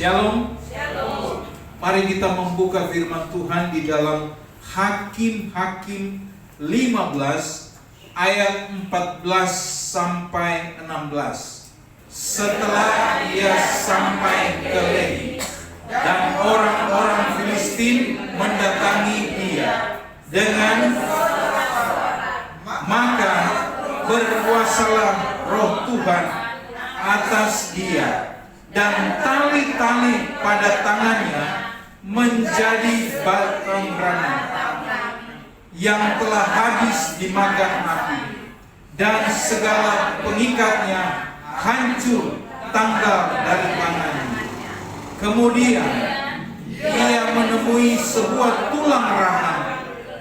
Shalom. Shalom. Mari kita membuka firman Tuhan di dalam Hakim-Hakim 15 ayat 14 sampai 16. Setelah ia sampai ke Lehi dan orang-orang Filistin mendatangi dia dengan maka berkuasalah roh Tuhan atas dia, dan tali-tali pada tangannya menjadi batang ranang yang telah habis dimakan api, dan segala pengikatnya hancur tanggal dari tangannya. Kemudian ia menemui sebuah tulang rahang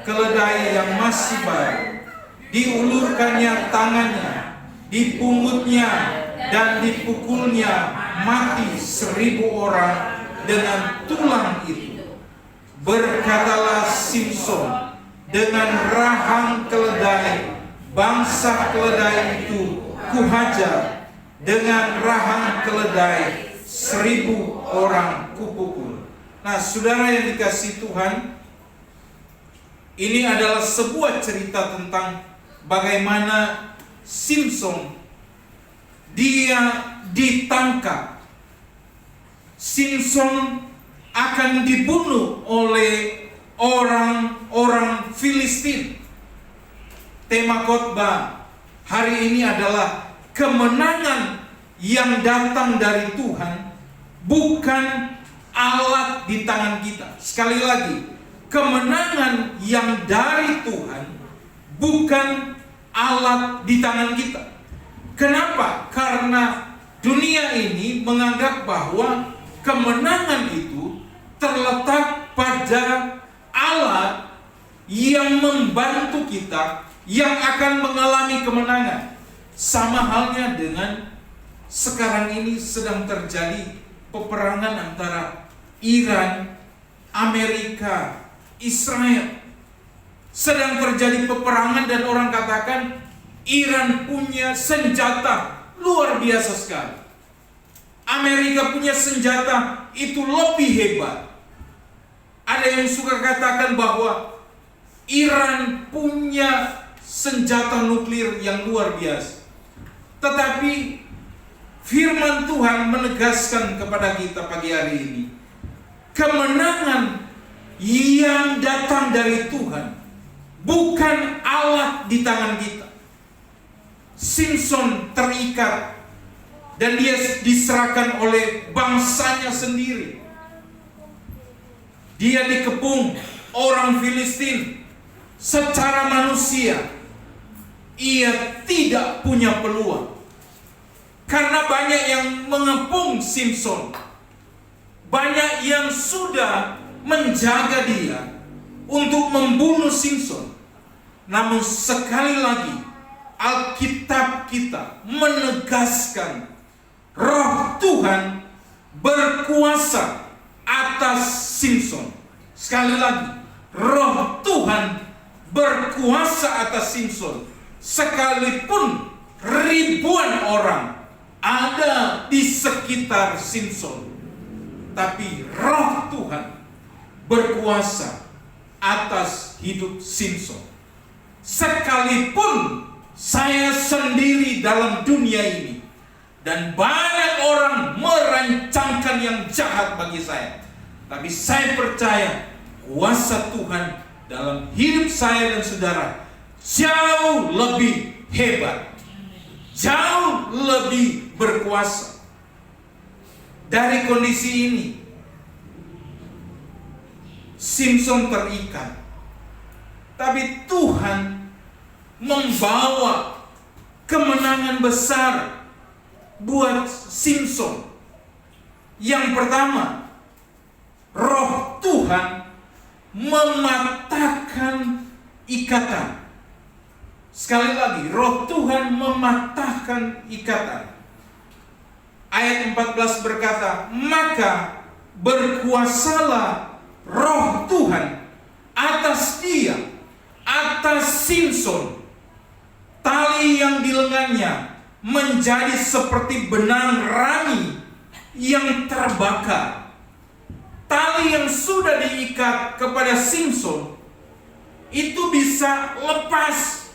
keledai yang masih baru. Diulurkannya tangannya, dipungutnya dan dipukulnya mati 1.000 orang dengan tulang itu. Berkatalah Simson dengan rahang keledai, bangsa keledai itu kuhajar, dengan rahang keledai 1.000 orang kupukul. Nah, saudara yang dikasihi Tuhan, ini adalah sebuah cerita tentang bagaimana Simson dia ditangkap. Simson akan dibunuh oleh orang-orang Filistin. Tema khotbah hari ini adalah kemenangan yang datang dari Tuhan, bukan alat di tangan kita. Sekali lagi, kemenangan yang dari Tuhan, bukan alat di tangan kita. Kenapa? Karena dunia ini menganggap bahwa kemenangan itu terletak pada alat yang membantu kita, yang akan mengalami kemenangan. Sama halnya dengan sekarang ini sedang terjadi peperangan antara Iran, Amerika, Israel. Sedang terjadi peperangan dan orang katakan Iran punya senjata luar biasa sekali. Amerika punya senjata itu lebih hebat. Ada yang suka katakan bahwa Iran punya senjata nuklir yang luar biasa. Tetapi firman Tuhan menegaskan kepada kita pagi hari ini, kemenangan yang datang dari Tuhan, bukan alat di tangan kita. Simson terikat dan dia diserahkan oleh bangsanya sendiri. Dia dikepung orang Filistin. Secara manusia ia tidak punya peluang, karena banyak yang mengepung Simson. Banyak yang sudah menjaga dia untuk membunuh Simson. Namun sekali lagi Alkitab kita menegaskan roh Tuhan berkuasa atas Simson. Sekali lagi, roh Tuhan berkuasa atas Simson. Sekalipun ribuan orang ada di sekitar Simson, tapi roh Tuhan berkuasa atas hidup Simson. Sekalipun saya sendiri dalam dunia ini dan banyak orang merancangkan yang jahat bagi saya, tapi saya percaya kuasa Tuhan dalam hidup saya dan saudara jauh lebih hebat, jauh lebih berkuasa. Dari kondisi ini Simson terikat, tapi Tuhan membawa kemenangan besar buat Simson. Yang pertama, roh Tuhan mematahkan ikatan. Sekali lagi, roh Tuhan mematahkan ikatan. Ayat 14 berkata, maka berkuasalah roh Tuhan atas dia, atas Simson. Tali yang di lengannya menjadi seperti benang rangi yang terbakar. Tali yang sudah diikat kepada Simson itu bisa lepas.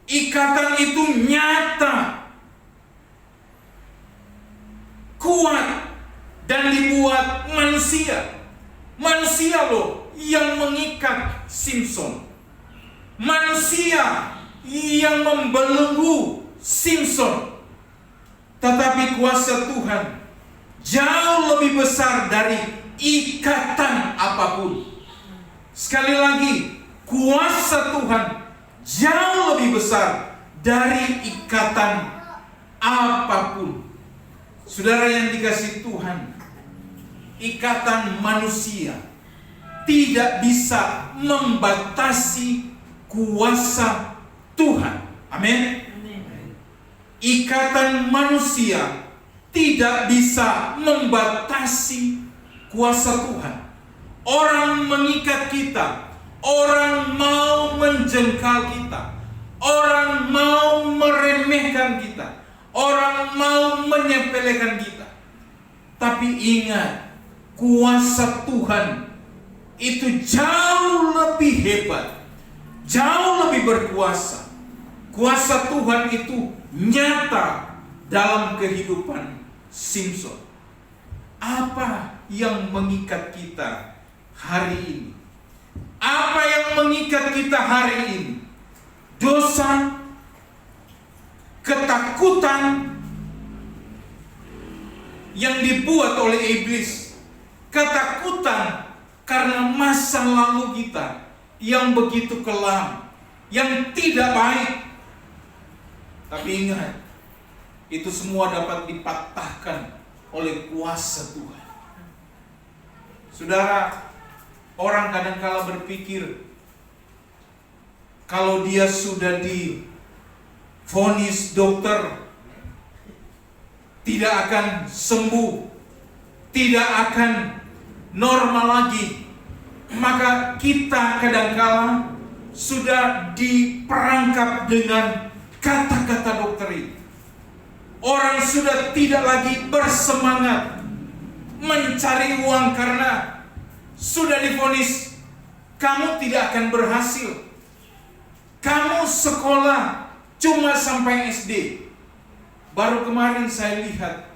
Ikatan itu nyata, kuat, dan dibuat manusia. Manusia loh yang mengikat Simson. Manusia yang membelenggu Simson. Tetapi kuasa Tuhan jauh lebih besar dari ikatan apapun. Sekali lagi, kuasa Tuhan jauh lebih besar dari ikatan apapun. Saudara yang dikasihi Tuhan, ikatan manusia tidak bisa membatasi kuasa Tuhan. Amin. Ikatan manusia tidak bisa membatasi kuasa Tuhan. Orang mengikat kita, orang mau menjengkal kita, orang mau meremehkan kita, orang mau menyepelekan kita. Tapi ingat, kuasa Tuhan itu jauh lebih hebat, jauh lebih berkuasa. Kuasa Tuhan itu nyata dalam kehidupan Simson. Apa yang mengikat kita hari ini? Apa yang mengikat kita hari ini? Dosa, ketakutan yang dibuat oleh iblis, ketakutan karena masa lalu kita yang begitu kelam, yang tidak baik. Tapi ingat, itu semua dapat dipatahkan oleh kuasa Tuhan. Saudara, orang kadangkala berpikir kalau dia sudah divonis dokter tidak akan sembuh, tidak akan normal lagi, maka kita kadangkala sudah diperangkap dengan kata-kata dokter itu. Orang sudah tidak lagi bersemangat mencari uang karena sudah divonis kamu tidak akan berhasil. Kamu sekolah cuma sampai SD. Baru kemarin saya lihat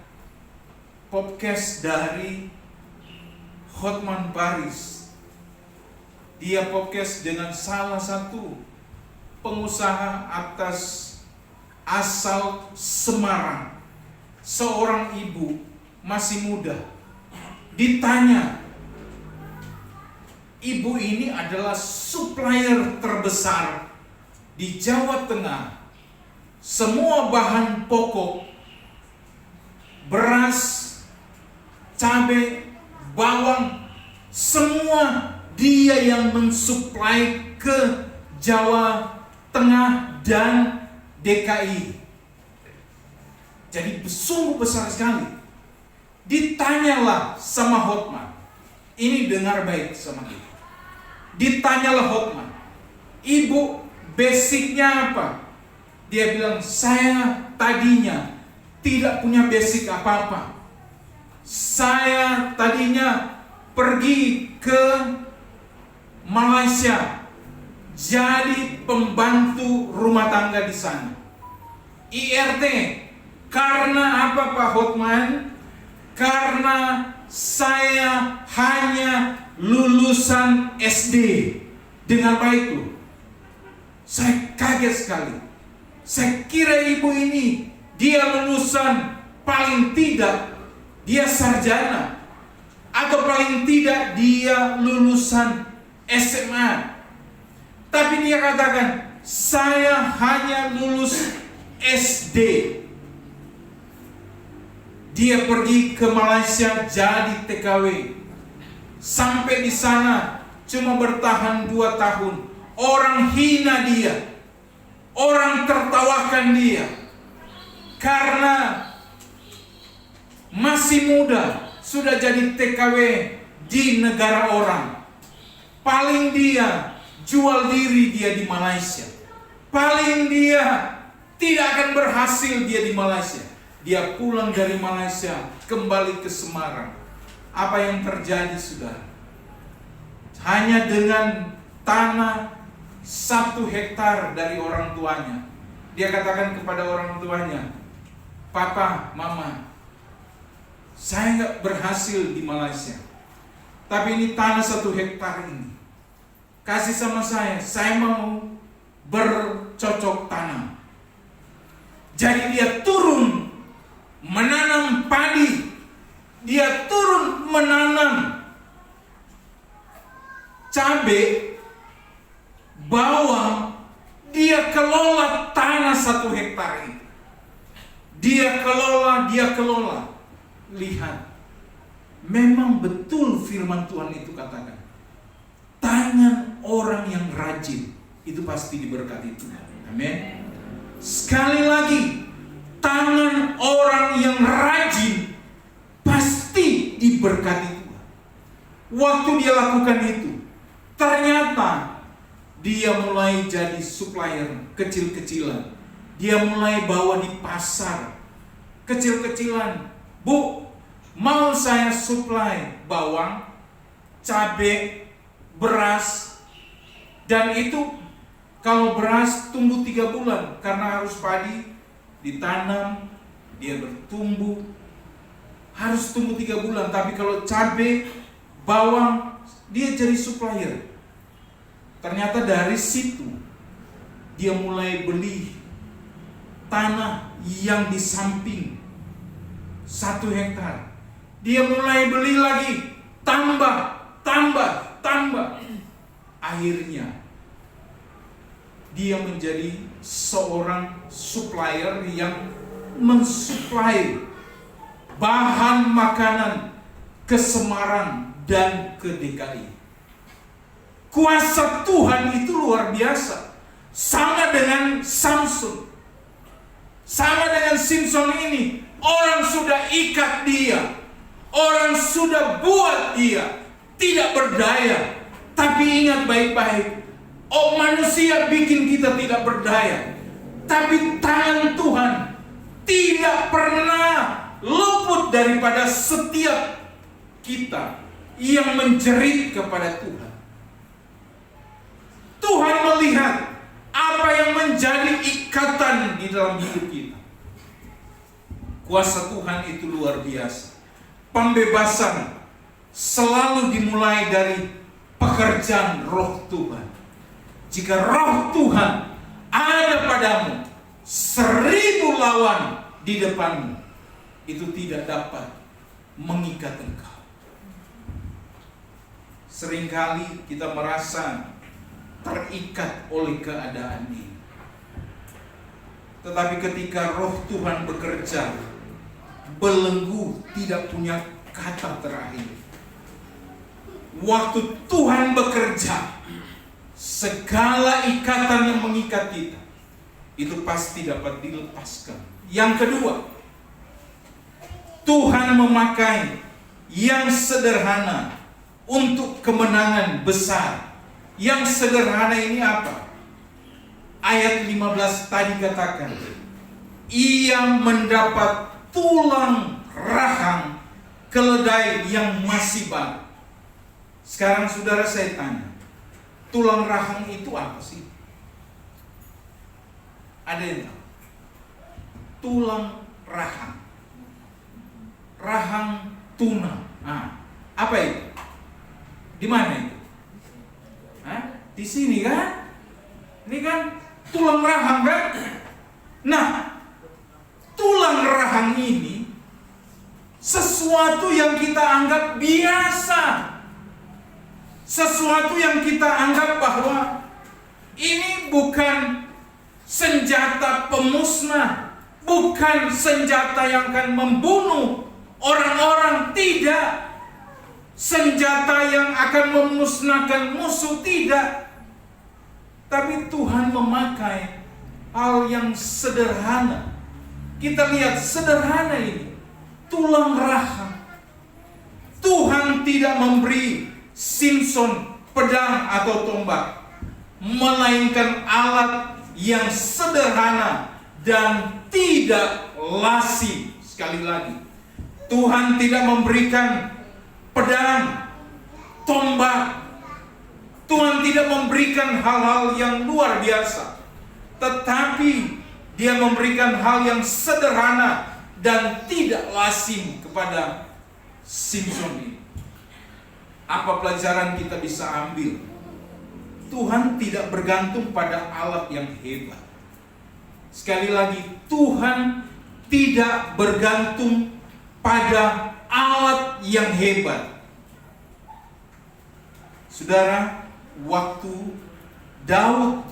podcast dari Hotman Paris. Dia podcast dengan salah satu pengusaha asal Semarang. Seorang ibu masih muda. Ditanya, ibu ini adalah supplier terbesar di Jawa Tengah. Semua bahan pokok, beras, cabai, bawang, semua dia yang mensuplai ke Jawa Tengah dan DKI. Jadi sungguh besar sekali. Ditanyalah sama Hotman. Ini dengar baik sama kita. Ditanyalah Hotman, ibu basicnya apa? Dia bilang, saya tadinya tidak punya basic apa-apa. Saya tadinya pergi ke Malaysia jadi pembantu rumah tangga di sana. IRT. Karena apa Pak Hotman? Karena saya hanya lulusan SD. Dengar baik loh. Saya kaget sekali. Saya kira ibu ini dia lulusan paling tidak dia sarjana, atau paling tidak dia lulusan SMA. Tapi dia katakan, saya hanya lulus SD. Dia pergi ke Malaysia jadi TKW. Sampai di sana cuma bertahan 2 tahun. Orang hina dia. Orang tertawakan dia. Karena masih muda sudah jadi TKW di negara orang. Paling dia jual diri dia di Malaysia. Paling dia tidak akan berhasil dia di Malaysia. Dia pulang dari Malaysia, kembali ke Semarang. Apa yang terjadi, saudara? Hanya dengan tanah 1 hektar dari orang tuanya. Dia katakan kepada orang tuanya, "Papa, Mama, saya nggak berhasil di Malaysia. Tapi ini tanah 1 hektar ini. Kasih sama saya mau bercocok tanam." Jadi dia turun menanam padi. Dia turun menanam cabai, bawang. Dia kelola tanah 1 hektar itu. Dia kelola. Lihat, memang betul firman Tuhan itu katakan, tangan orang yang rajin itu pasti diberkati Tuhan. Amin. Sekali lagi, tangan orang yang rajin pasti diberkati Tuhan. Waktu dia lakukan itu, ternyata dia mulai jadi supplier kecil-kecilan. Dia mulai bawa di pasar kecil-kecilan. "Bu, mau saya supply bawang, cabai, beras." Dan itu kalau beras tumbuh 3 bulan, karena harus padi ditanam, dia bertumbuh, harus tumbuh 3 bulan. Tapi kalau cabai, bawang, dia jadi supplier. Ternyata dari situ dia mulai beli tanah yang di samping 1 hektar. Dia mulai beli lagi, tambah. Akhirnya dia menjadi seorang supplier yang mensuplai bahan makanan ke Semarang dan ke DKI. Kuasa Tuhan itu luar biasa. Sama dengan Samson, sama dengan Simpson ini. Orang sudah ikat dia, orang sudah buat dia tidak berdaya. Tapi ingat baik-baik, manusia bikin kita tidak berdaya, tapi tangan Tuhan tidak pernah luput daripada setiap kita yang menjerit kepada Tuhan. Tuhan melihat apa yang menjadi ikatan di dalam hidup kita. Kuasa Tuhan itu luar biasa. Pembebasan selalu dimulai dari pekerjaan Roh Tuhan. Jika Roh Tuhan ada padamu, 1000 lawan di depanmu, itu tidak dapat mengikat engkau. Seringkali kita merasa terikat oleh keadaan ini. Tetapi ketika Roh Tuhan bekerja, belenggu tidak punya kata terakhir. Waktu Tuhan bekerja, segala ikatan yang mengikat kita itu pasti dapat dilepaskan. Yang kedua, Tuhan memakai yang sederhana untuk kemenangan besar. Yang sederhana ini apa? Ayat 15 tadi katakan, ia mendapat tulang rahang keledai yang masih baru. Sekarang saudara, saya tanya, tulang rahang itu apa sih? Ada yang tahu? Tulang rahang, rahang tuna. Apa itu? Di mana itu? Di sini kan? Ini kan tulang rahang kan? Nah, tulang rahang ini sesuatu yang kita anggap biasa. Sesuatu yang kita anggap bahwa ini bukan senjata pemusnah, bukan senjata yang akan membunuh orang-orang, tidak. Senjata yang akan memusnahkan musuh, tidak. Tapi Tuhan memakai hal yang sederhana. Kita lihat sederhana ini, tulang rahang. Tuhan tidak memberi Simpson pedang atau tombak, melainkan alat yang sederhana dan tidak lasih Sekali lagi, Tuhan tidak memberikan pedang, tombak. Tuhan tidak memberikan hal-hal yang luar biasa, tetapi Dia memberikan hal yang sederhana dan tidak lazim kepada Simson ini. Apa pelajaran kita bisa ambil? Tuhan tidak bergantung pada alat yang hebat. Sekali lagi, Tuhan tidak bergantung pada alat yang hebat. Saudara, waktu Daud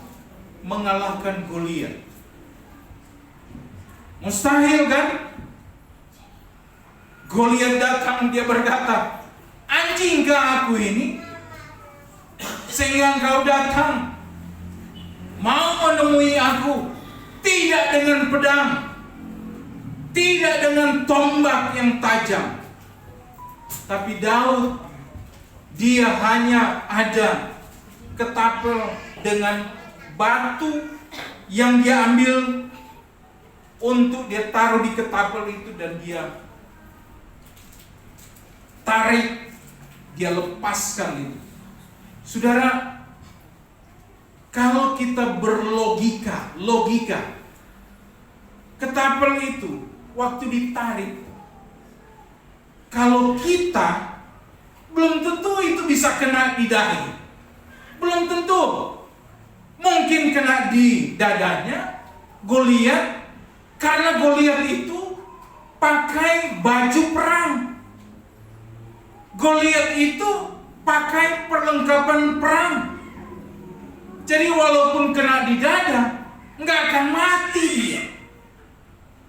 mengalahkan Goliat, mustahil kan? Goliat datang, dia berkata, "Anjingkah aku ini sehingga engkau datang mau menemui aku, tidak dengan pedang, tidak dengan tombak yang tajam." Tapi Daud, dia hanya ada ketapel dengan batu yang dia ambil untuk dia taruh di ketapel itu, dan dia tarik, dia lepaskan itu. Saudara, kalau kita berlogika, ketapel itu waktu ditarik, kalau kita belum tentu itu bisa kena di dahi, belum tentu. Mungkin kena di dadanya Goliat, karena Goliat itu pakai baju perang. Goliat itu pakai perlengkapan perang. Jadi walaupun kena di dada, nggak akan mati dia.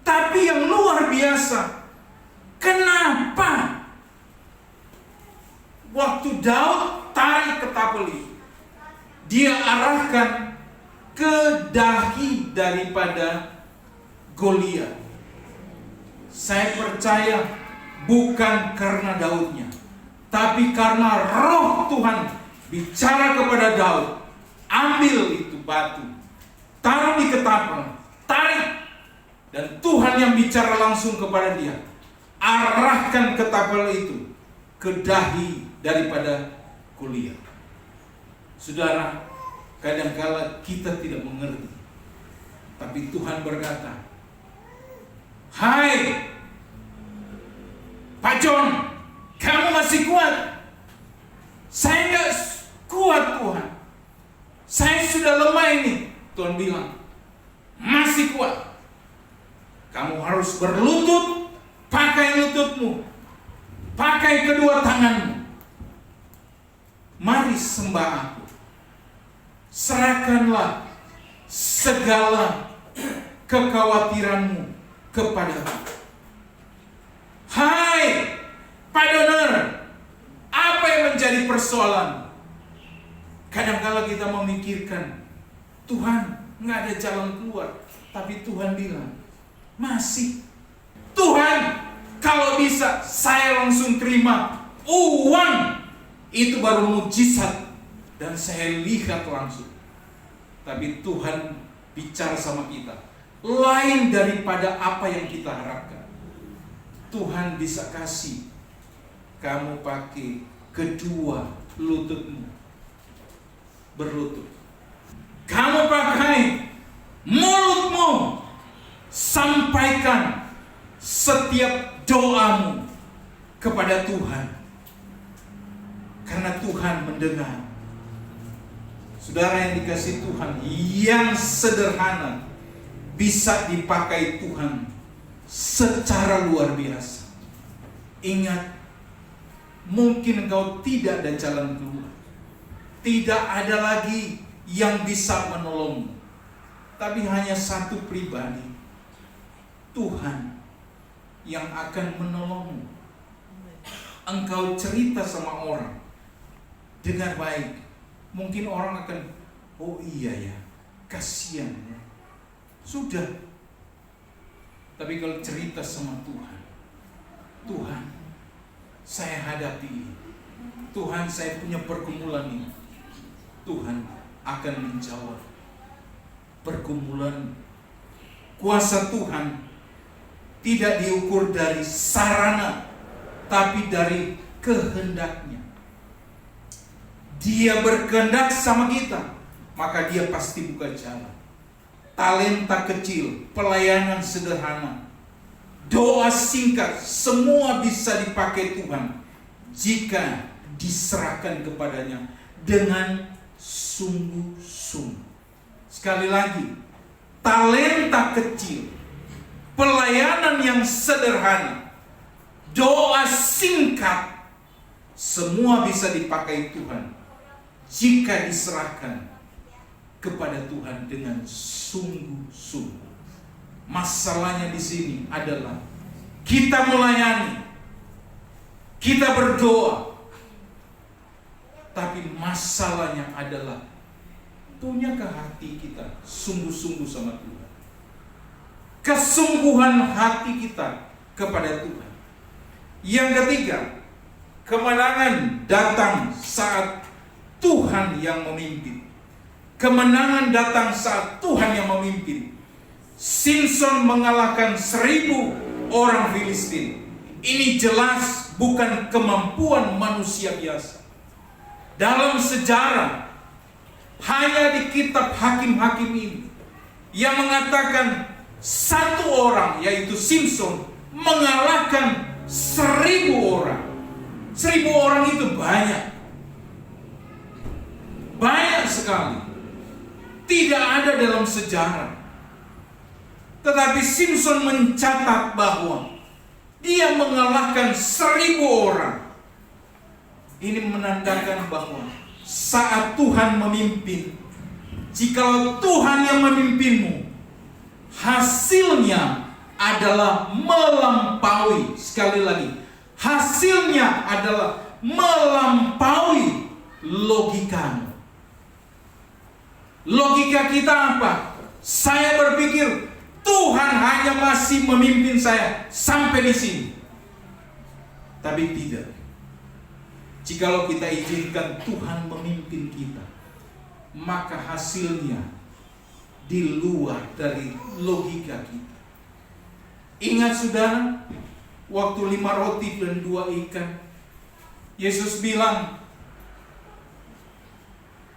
Tapi yang luar biasa, kenapa waktu Daud tarik ketapel itu, dia arahkan ke dahi daripada Goliat? Saya percaya bukan karena Daudnya, tapi karena roh Tuhan bicara kepada Daud, ambil itu batu, taruh di ketapel, tarik. Dan Tuhan yang bicara langsung kepada dia, arahkan ketapel itu ke dahi daripada Goliat. Saudara, kadangkala kita tidak mengerti, tapi Tuhan berkata, "Hai Pak John, kamu masih kuat?" "Saya enggak kuat, Tuhan. Saya sudah lemah ini." Tuhan bilang, "Masih kuat. Kamu harus berlutut, pakai lututmu, pakai kedua tanganmu. Mari sembah aku. Serahkanlah segala kekhawatiranmu kepadaku." Hai Pak Doner, apa yang menjadi persoalan? Kadang-kala kita memikirkan, Tuhan, nggak ada jalan keluar. Tapi Tuhan bilang, masih. Tuhan, kalau bisa saya langsung terima uang, itu baru mujizat, dan saya lihat langsung. Tapi Tuhan bicara sama kita lain daripada apa yang kita harapkan. Tuhan bisa kasih kamu pakai kedua lututmu, berlutut. Kamu pakai mulutmu, sampaikan setiap doamu kepada Tuhan, karena Tuhan mendengar. Saudara yang dikasih Tuhan, yang sederhana bisa dipakai Tuhan secara luar biasa. Ingat, mungkin engkau tidak ada jalan keluar, tidak ada lagi yang bisa menolongmu, tapi hanya satu pribadi, Tuhan yang akan menolongmu. Engkau cerita sama orang dengan baik, mungkin orang akan, "Oh iya ya, kasihan ya." Sudah. Tapi kalau cerita sama Tuhan, "Tuhan, saya hadapi ini. Tuhan, saya punya pergumulan ini." Tuhan akan menjawab. Pergumulan, kuasa Tuhan tidak diukur dari sarana, tapi dari kehendaknya. Dia berkehendak sama kita, maka dia pasti buka jalan. Talenta kecil, pelayanan sederhana, doa singkat, semua bisa dipakai Tuhan jika diserahkan kepadanya dengan sungguh-sungguh. Sekali lagi, talenta kecil, pelayanan yang sederhana, doa singkat, semua bisa dipakai Tuhan jika diserahkan kepada Tuhan dengan sungguh-sungguh. Masalahnya di sini adalah kita melayani, kita berdoa, tapi masalahnya adalah punyakah hati kita sungguh-sungguh sama Tuhan? Kesungguhan hati kita kepada Tuhan. Yang ketiga, kemenangan datang saat Tuhan yang memimpin. Kemenangan datang saat Tuhan yang memimpin. Simson mengalahkan 1.000 orang Filistin. Ini jelas bukan kemampuan manusia biasa. Dalam sejarah, hanya di kitab Hakim-Hakim ini yang mengatakan satu orang, yaitu Simson, mengalahkan 1.000 orang. 1.000 orang itu banyak. Banyak sekali. Tidak ada dalam sejarah. Tetapi Simson mencatat bahwa dia mengalahkan 1.000 orang. Ini menandakan bahwa saat Tuhan memimpin, jikalau Tuhan yang memimpinmu, hasilnya adalah melampaui. Sekali lagi, hasilnya adalah melampaui logikamu. Logika kita apa? Saya berpikir Tuhan hanya masih memimpin saya sampai di sini. Tapi tidak. Jikalau kita izinkan Tuhan memimpin kita, maka hasilnya di luar dari logika kita. Ingat saudara, waktu 5 roti dan 2 ikan, Yesus bilang,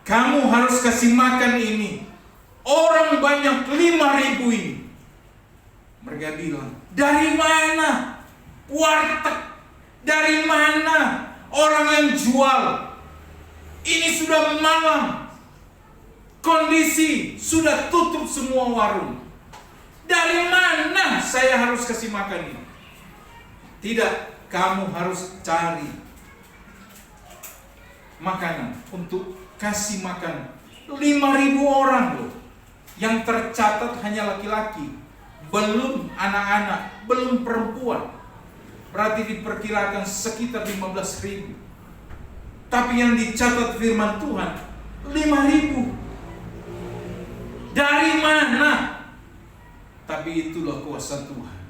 kamu harus kasih makan ini. Orang banyak 5.000 ini. Mereka bilang, dari mana? Warteg. Dari mana? Orang yang jual. Ini sudah malam. Kondisi sudah tutup semua warung. Dari mana saya harus kasih makan ini? Tidak, kamu harus cari makanan untuk kasih makan 5.000 orang loh. Yang tercatat hanya laki-laki, belum anak-anak, belum perempuan. Berarti diperkirakan sekitar 15.000. Tapi yang dicatat firman Tuhan 5.000. Dari mana? Tapi itulah kuasa Tuhan.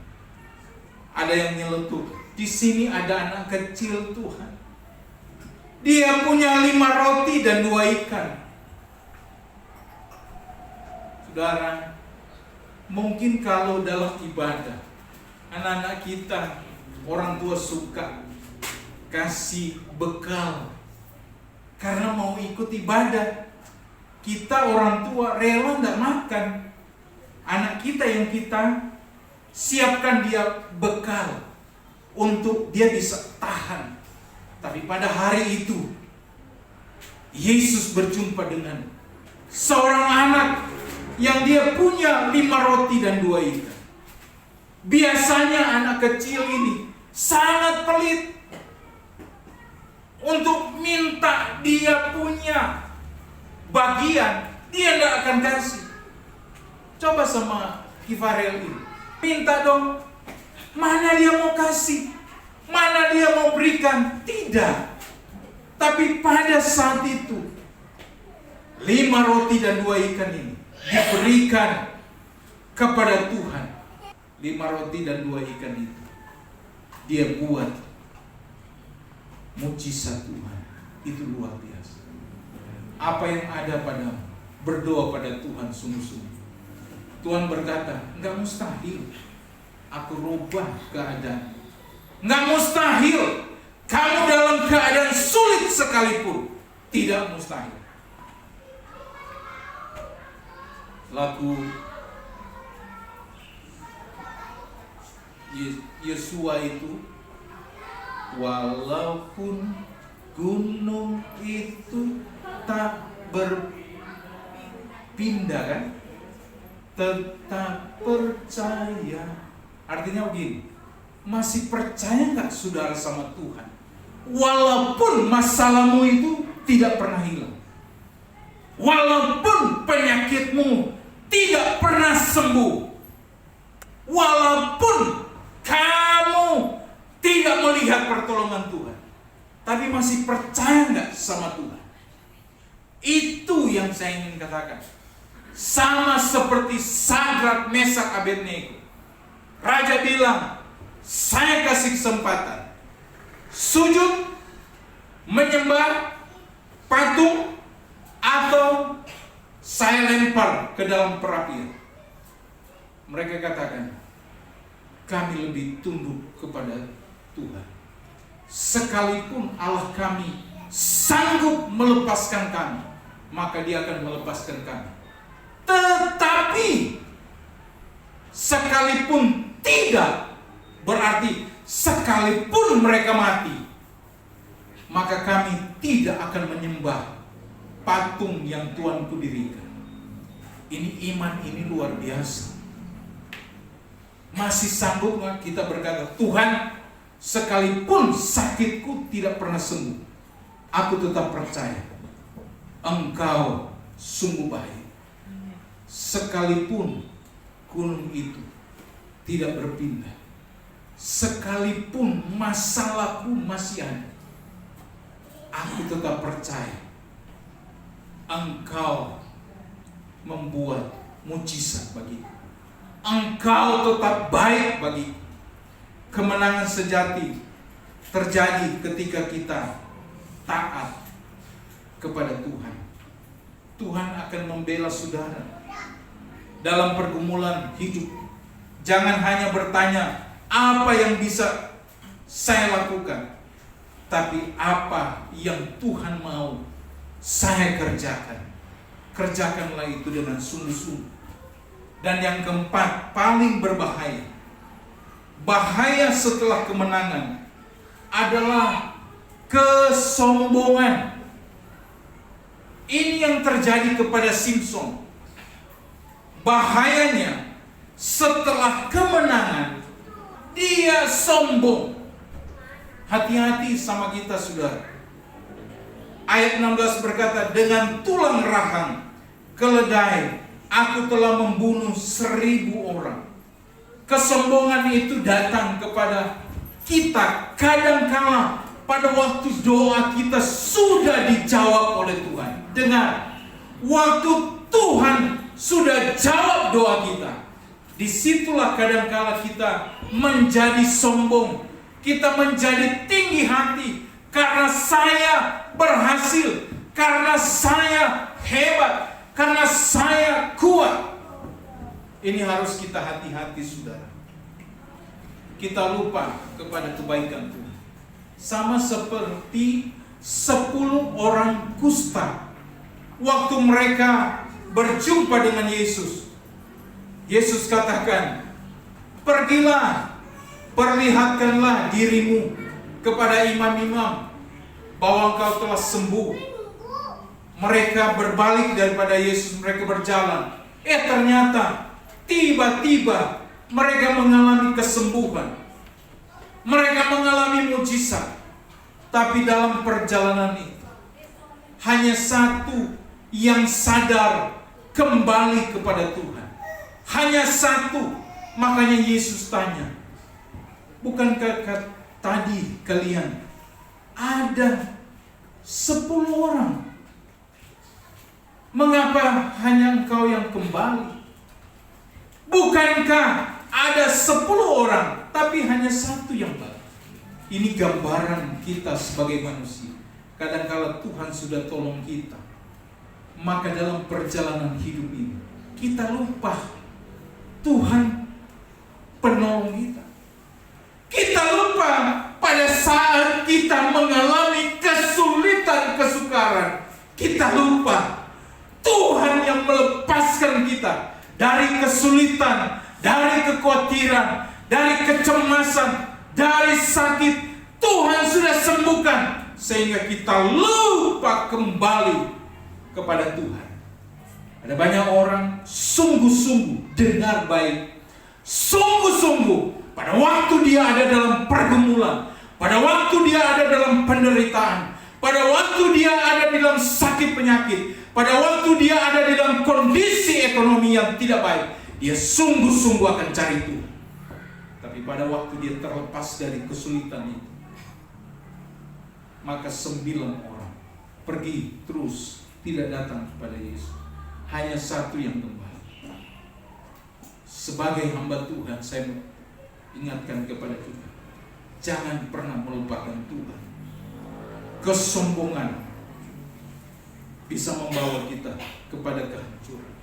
Ada yang nyeletuk. Di sini ada anak kecil Tuhan. Dia punya 5 roti dan 2 ikan. Saudara, mungkin kalau dalam ibadah, anak-anak kita, orang tua suka kasih bekal karena mau ikut ibadah. Kita orang tua rela tidak makan. Anak kita yang kita siapkan dia bekal untuk dia bisa tahan. Tapi pada hari itu Yesus berjumpa dengan seorang anak yang dia punya 5 roti dan 2 ikan. Biasanya anak kecil ini sangat pelit untuk minta dia punya bagian, dia tidak akan kasih. Coba sama Kifarel ini, minta dong. Mana dia mau kasih? Mana dia mau berikan? Tidak. Tapi pada saat itu 5 roti dan 2 ikan ini diberikan kepada Tuhan. 5 roti dan 2 ikan itu dia buat mujizat Tuhan. Itu luar biasa. Apa yang ada padamu, berdoa pada Tuhan sungguh-sungguh. Tuhan berkata, enggak mustahil. aku rubah keadaan. Nggak mustahil. Kamu dalam keadaan sulit sekalipun, tidak mustahil. Lagu Yesua itu, walaupun gunung itu tak berpindah kan, tetap percaya. Artinya begini, masih percaya nggak saudara sama Tuhan? Walaupun masalahmu itu tidak pernah hilang, walaupun penyakitmu tidak pernah sembuh, walaupun kamu tidak melihat pertolongan Tuhan, tapi masih percaya nggak sama Tuhan? Itu yang saya ingin katakan. Sama seperti Sadrak, Mesak, Abednego. Raja bilang, saya kasih kesempatan. Sujud, menyembah patung, atau saya lempar ke dalam perapian. Mereka katakan, kami lebih tunduk kepada Tuhan. Sekalipun Allah kami sanggup melepaskan kami, maka Dia akan melepaskan kami. Tetapi sekalipun tidak, berarti sekalipun mereka mati, maka kami tidak akan menyembah patung yang Tuhanku dirikan. Ini iman, ini luar biasa. Masih sanggup nggak kita berkata, Tuhan, sekalipun sakitku tidak pernah sembuh, aku tetap percaya Engkau sungguh baik. Sekalipun gunung itu tidak berpindah, sekalipun masalahku masih ada, aku tetap percaya Engkau membuat mujizat bagiku. Engkau tetap baik bagiku. Kemenangan sejati terjadi ketika kita taat kepada Tuhan. Tuhan akan membela saudara dalam pergumulan hidup. Jangan hanya bertanya, apa yang bisa saya lakukan, tapi apa yang Tuhan mau saya kerjakan. Kerjakanlah itu dengan sungguh-sungguh. Dan yang keempat, paling berbahaya, bahaya setelah kemenangan adalah kesombongan. Ini yang terjadi kepada Simson. Bahayanya, setelah kemenangan dia sombong. Hati-hati sama kita, saudara. Ayat 16 berkata, dengan tulang rahang keledai aku telah membunuh 1000 orang. Kesombongan itu datang kepada kita kadangkala pada waktu doa kita sudah dijawab oleh Tuhan. Dengar, waktu Tuhan sudah jawab doa kita, disitulah kadangkala kita menjadi sombong. Kita menjadi tinggi hati karena saya berhasil, karena saya hebat, karena saya kuat. Ini harus kita hati-hati, saudara. Kita lupa kepada kebaikan Tuhan. Sama seperti 10 orang kusta. Waktu mereka berjumpa dengan Yesus, Yesus katakan, pergilah, perlihatkanlah dirimu kepada imam-imam bahwa engkau telah sembuh. Mereka berbalik daripada Yesus, mereka berjalan. Ternyata tiba-tiba mereka mengalami kesembuhan. Mereka mengalami mujizat. Tapi dalam perjalanan itu hanya satu yang sadar kembali kepada Tuhan. Hanya satu. Makanya Yesus tanya, bukankah tadi kalian ada 10 orang? Mengapa hanya engkau yang kembali? Bukankah ada 10 orang, tapi hanya satu yang balik? Ini gambaran kita sebagai manusia. Kadang-kala Tuhan sudah tolong kita, maka dalam perjalanan hidup ini kita lupa Tuhan penolong kita. kita, dari kesulitan, dari kekhawatiran, dari kecemasan, dari sakit, Tuhan sudah sembuhkan, sehingga kita lupa kembali kepada Tuhan. Ada banyak orang sungguh-sungguh, dengar baik, sungguh-sungguh pada waktu dia ada dalam pergumulan, pada waktu dia ada dalam penderitaan, pada waktu dia ada dalam sakit penyakit, pada waktu dia ada di dalam kondisi ekonomi yang tidak baik, dia sungguh-sungguh akan cari Tuhan. Tapi pada waktu dia terlepas dari kesulitan itu, maka 9 orang pergi terus tidak datang kepada Yesus. Hanya 1 yang kembali. Sebagai hamba Tuhan, saya ingatkan kepada kita, jangan pernah melupakan Tuhan. Kesombongan bisa membawa kita kepada kehancuran.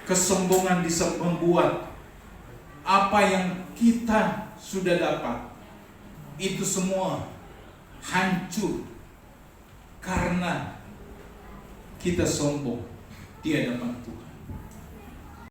Kesombongan bisa membuat apa yang kita sudah dapat itu semua hancur karena kita sombong di hadapan Tuhan.